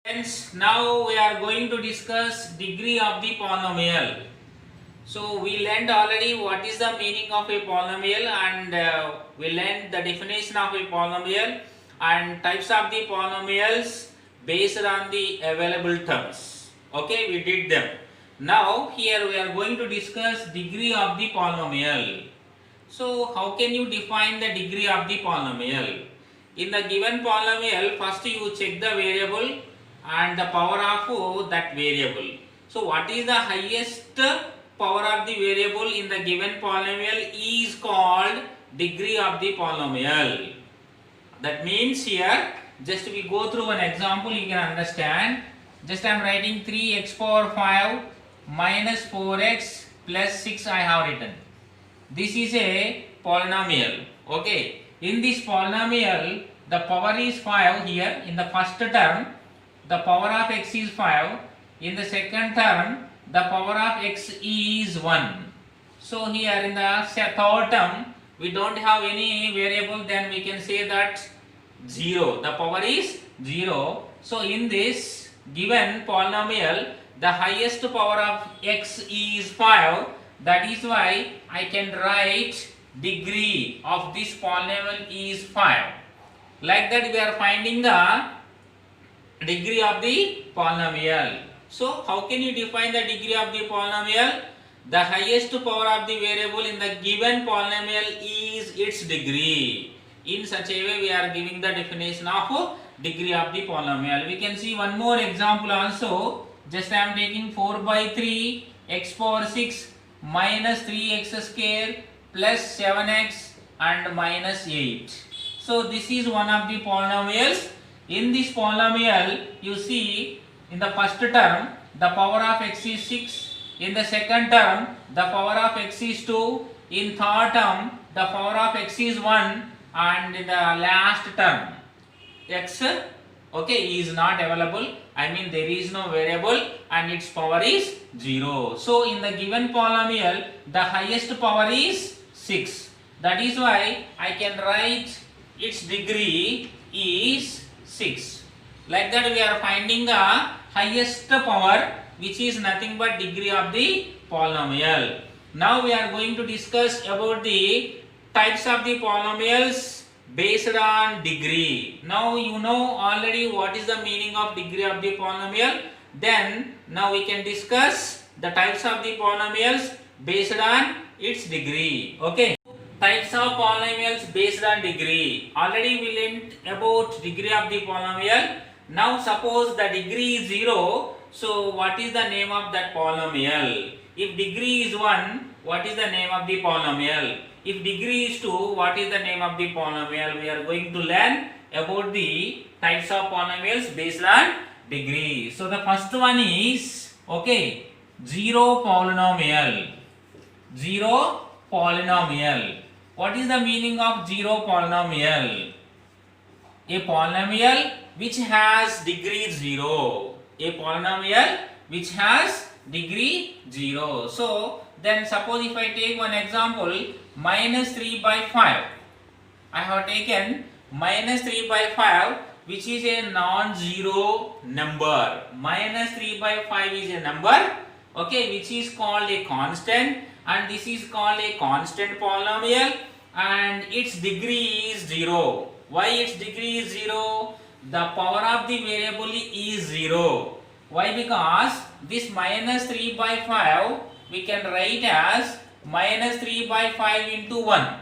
Friends, now we are going to discuss degree of the polynomial. So we learned already what is the meaning of a polynomial and we learned the definition of a polynomial and types of the polynomials based on the available terms. Okay, we did them. Now here we are going to discuss degree of the polynomial. So how can you define the degree of the polynomial? In the given polynomial, first you check the variable and the power of that variable. So what is the highest power of the variable in the given polynomial is called degree of the polynomial. That means here just we go through an example, you can understand. Just I am writing 3x power 5 minus 4x plus 6 I have written. This is a polynomial. Okay. In this polynomial, the power is 5 here in the first term. The power of x is 5. In the second term, the power of x is 1. So here in the third term, we don't have any variable, then we can say that 0. The power is 0. So in this given polynomial, the highest power of x is 5. That is why I can write degree of this polynomial is 5. Like that we are finding the degree of the polynomial. So how can you define the degree of the polynomial? The highest power of the variable in the given polynomial is its degree. In such a way we are giving the definition of degree of the polynomial. We can see one more example also. Just I am taking 4 by 3 x power 6 minus 3x square plus 7x and minus 8. So this is one of the polynomials. In this polynomial, you see in the first term the power of x is 6, in the second term the power of x is 2, in third term the power of x is 1, and in the last term x is not available. I mean there is no variable and its power is 0. So in the given polynomial the highest power is 6. That is why I can write its degree is 6. Like that we are finding the highest power, which is nothing but degree of the polynomial. Now we are going to discuss about the types of the polynomials based on degree. Now you know already what is the meaning of degree of the polynomial. Then now we can discuss the types of the polynomials based on its degree. Okay. Types of polynomials based on degree. Already we learned about degree of the polynomial. Now suppose the degree is 0. So what is the name of that polynomial? If degree is 1, what is the name of the polynomial? If degree is 2, what is the name of the polynomial? We are going to learn about the types of polynomials based on degree. So the first one is, okay, 0 polynomial. 0 polynomial. What is the meaning of 0 polynomial? A polynomial which has degree 0. A polynomial which has degree 0. So then suppose if I take one example, minus 3 by 5. I have taken minus 3 by 5, which is a non-zero number. Minus 3 by 5 is a number, okay, which is called a constant, and this is called a constant polynomial, and its degree is 0. Why its degree is 0? The power of the variable is 0. Why? Because this minus 3 by 5 we can write as minus 3 by 5 into 1.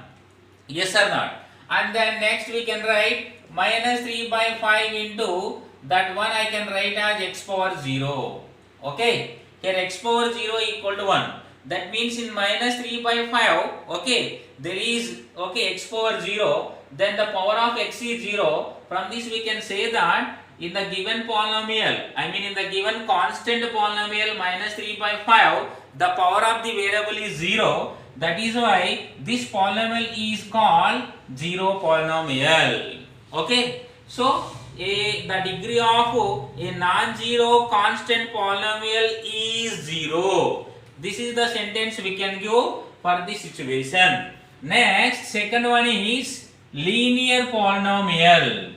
Yes or not? And then next we can write minus 3 by 5 into that one I can write as x power 0. Okay. Here x power 0 equal to 1. That means in minus 3 by 5, okay, there is, okay, x power 0. Then the power of x is 0. From this we can say that in the given polynomial, I mean in the given constant polynomial minus 3 by 5, the power of the variable is 0. That is why this polynomial is called 0 polynomial. Okay. So the degree of a non-zero constant polynomial is 0. This is the sentence we can give for this situation. Next, second one is linear polynomial.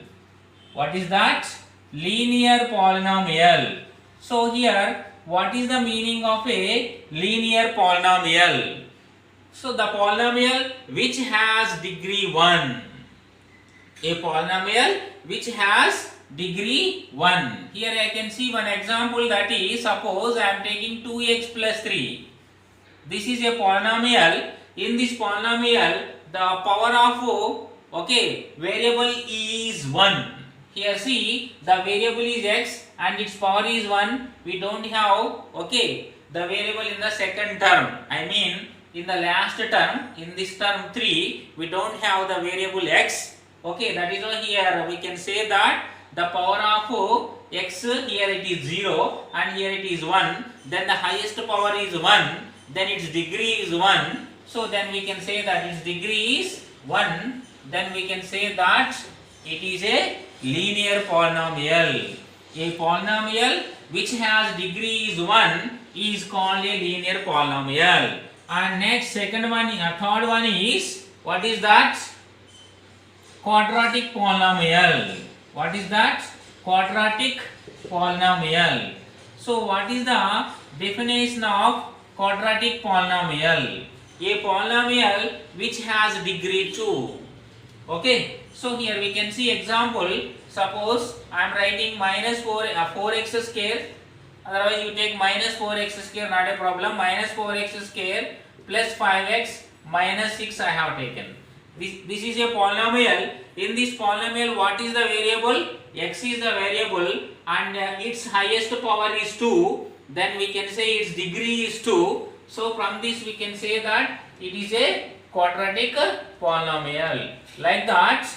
What is that? linear polynomial. So here, what is the meaning of a linear polynomial? So the polynomial which has degree 1. A polynomial which has degree 1. Here I can see one example, that is, suppose I am taking 2x plus 3. This is a polynomial. In this polynomial, the power of variable is 1. Here see, the variable is x and its power is 1. We don't have the variable in the second term. I mean, in the last term, in this term 3, we don't have the variable x. That is why here we can say that the power of x, here it is 0 and here it is 1. Then the highest power is 1. Then its degree is 1. So then we can say that its degree is 1. Then we can say that it is a linear polynomial. A polynomial which has degree is 1 is called a linear polynomial. And next, third one is, what is that? Quadratic polynomial. What is that? Quadratic polynomial. So what is the definition of quadratic polynomial? A polynomial which has degree 2. So here we can see example. Suppose I am writing minus 4x square. Otherwise you take minus 4x square, not a problem. Minus 4x square plus 5x minus 6 I have taken. This is a polynomial. In this polynomial, what is the variable? X is the variable and its highest power is 2. Then we can say its degree is 2. So from this we can say that it is a quadratic polynomial. Like that,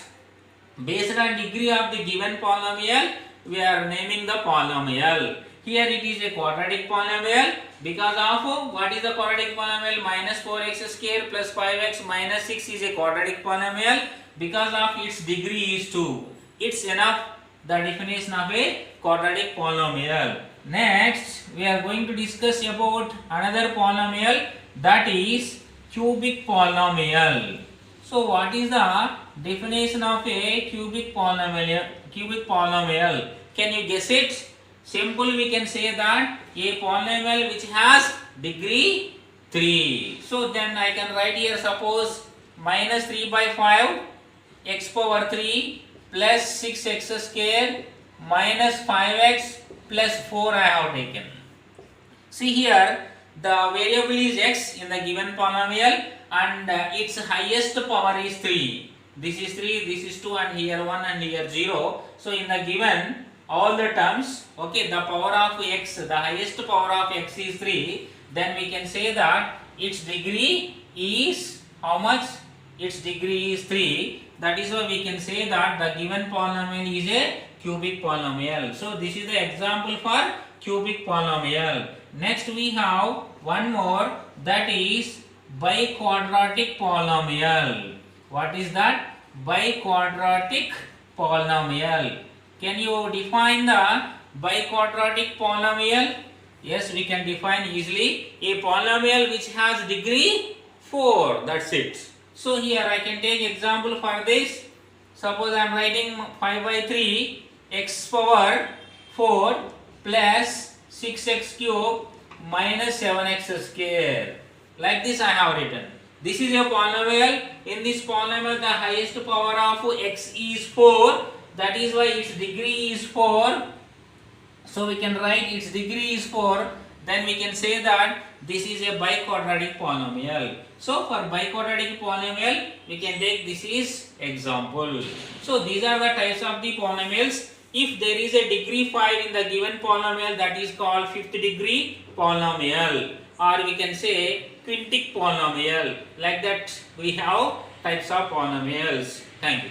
based on degree of the given polynomial, we are naming the polynomial. Here it is a quadratic polynomial because of what is the quadratic polynomial? Minus 4x square plus 5x minus 6 is a quadratic polynomial because of its degree is 2. It's enough, the definition of a quadratic polynomial. Next, we are going to discuss about another polynomial, that is cubic polynomial. So what is the definition of a cubic polynomial? Can you guess it? Simple, we can say that a polynomial which has degree 3. So then I can write here, suppose minus 3 by 5 x power 3 plus 6x square minus 5x plus 4 I have taken. See here, the variable is x in the given polynomial and its highest power is 3. This is 3, this is 2 and here 1 and here 0. So in the given all the terms, the power of x, the highest power of x is 3. Then we can say that its degree is how much? Its degree is 3. That is why we can say that the given polynomial is a cubic polynomial. So this is the example for cubic polynomial. Next we have one more, that is biquadratic polynomial. What is that? Biquadratic polynomial. Can you define the biquadratic polynomial? Yes, we can define easily. A polynomial which has degree 4. That's it. So here I can take example for this. Suppose I am writing 5 by 3 x power 4 plus 6x cube minus 7x square. Like this I have written. This is a polynomial. In this polynomial the highest power of x is 4. That is why its degree is 4. So we can write its degree is 4. Then we can say that this is a biquadratic polynomial. So for biquadratic polynomial, we can take this is example. So these are the types of the polynomials. If there is a degree 5 in the given polynomial, that is called fifth degree polynomial, or we can say quintic polynomial. Like that we have types of polynomials. Thank you.